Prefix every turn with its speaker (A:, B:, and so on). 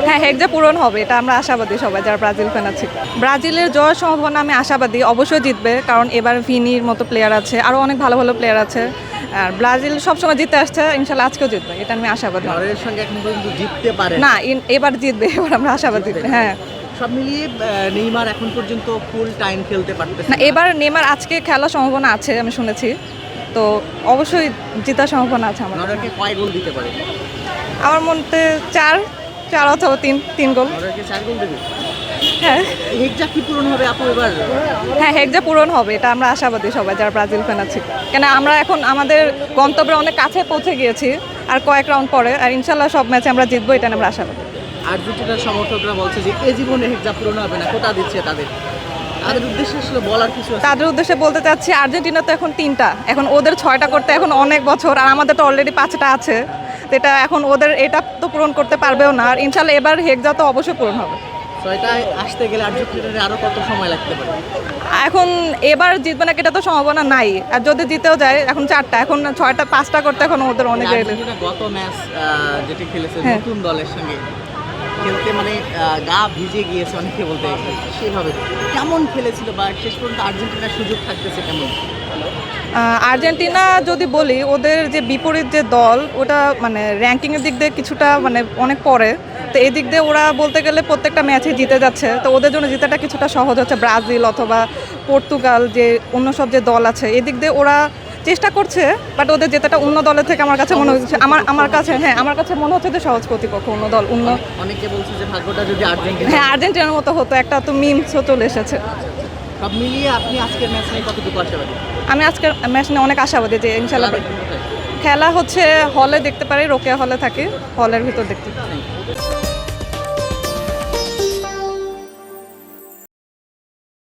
A: হ্যাঁ, হেক্সা পূরণ হবে, এটা আমরা আশাবাদী সবাই যারা ব্রাজিল ফ্যান আছি। ব্রাজিলের জয়ের সম্ভাবনা আমি আশাবাদী, অবশ্যই জিতবে, কারণ এবার ভিনির মতো প্লেয়ার আছে, আরও অনেক ভালো ভালো প্লেয়ার আছে। আর ব্রাজিল সবসময় জিতে আসছে, ইনশাল্লাহ আজকেও জিতবে, এটা আমি আশাবাদী।
B: নরওয়ের সঙ্গে এখন পর্যন্ত জিততে পারে
A: না, এবার জিতবে, এবার আমরা আশাবাদী। হ্যাঁ,
B: সব মিলিয়ে নেইমার এখন পর্যন্ত ফুল টাইম খেলতে পারতেছে
A: না, এবার নেইমার আজকে খেলার সম্ভাবনা আছে আমি শুনেছি, তো অবশ্যই জেতার সম্ভাবনা আছে আমার।
B: নরওয়েকে কয় গোল দিতে পারে?
A: আমার মতে চার অথবা তিন গোল।
B: নরওয়েকে 4 গোল দেবে?
A: হ্যাঁ
B: হেক্সা কি পূরণ হবে আপু এবার?
A: হ্যাঁ, হেক্সা পূরণ হবে, এটা আমরা আশাবাদী সবাই যারা ব্রাজিল ফ্যান আছি, কেন আমরা এখন আমাদের গন্তব্যে অনেক কাছে পৌঁছে গিয়েছি, আর কয়েক রাউন্ড পরে, আর ইনশাল্লাহ সব ম্যাচে আমরা জিতবো, এটা আমরা আশাবাদী।
B: আর্জেন্টিনার সমর্থকরা বলছে যে এ জীবনে হেক্সা পূরণ হবে না, কোটা দিচ্ছে তাদের উদ্দেশ্যে আসলে বলার কিছু আছে?
A: তাদের উদ্দেশ্যে বলতে চাচ্ছি, আর্জেন্টিনা তো এখন 3টা, এখন ওদের 6টা করতে এখন অনেক বছর, আর আমাদের তো অলরেডি 5টা আছে, তো এটা এখন ওদের এটা তো পূরণ করতে পারবেও না, আর ইনশাল্লাহ এবার হেক্সা তো অবশ্যই পূরণ হবে।
B: 6টায় আসতে গেলে আর্জেন্টিনার আরো কত সময় লাগতে পারে?
A: এখন এবার জিতবে না এটা তো সম্ভাবনা নাই, আর যদি জিতেও যায় এখন 4টা, এখন 6টা 5টা করতে এখন ওদের অনেক
B: আর্জেন্টিনা গত ম্যাচ যেটি খেলেছে
A: হ্যাঁ।
B: নতুন দলের সঙ্গে খেলতে মানে গা ভিজে গিয়েছে অনেকে বলতে, সেভাবে কেমন খেলেছিল বা শেষ পর্যন্ত আর্জেন্টিনার সুযোগ থাকতেছে কেমন?
A: আর্জেন্টিনা যদি বলি, ওদের যে বিপরীত যে দল ওটা মানে র্যাঙ্কিংয়ের দিক দিয়ে কিছুটা মানে অনেক পরে, তো এই দিক দিয়ে ওরা বলতে গেলে প্রত্যেকটা ম্যাচে জিতে যাচ্ছে, তো ওদের জন্য জিতাটা কিছুটা সহজ হচ্ছে। ব্রাজিল অথবা পর্তুগাল যে অন্য সব যে দল আছে, এদিক দিয়ে ওরা চেষ্টা করছে, বাট ওদের জেতাটা অন্য দলের থেকে আমার কাছে মনে হচ্ছে, আমার কাছে মনে হচ্ছে যে সহজ প্রতিপক্ষ অন্য দল
B: অনেকে বলছে যে ভাগ্যটা যদি আর্জেন্টিনা,
A: হ্যাঁ, আর্জেন্টিনার মতো হতো, একটা তো মিমসও চলে এসেছে।
B: সব মিলিয়ে আপনি আজকের ম্যাচ নিয়ে কতটুকু আশাবাদী?
A: আমি আজকের ম্যাচ নিয়ে অনেক আশাবাদী যে ইনশাল্লাহ খেলা হচ্ছে হলে দেখতে পারি, রোকেয়া হলে থাকি, হলের ভিতর দেখতে পারি।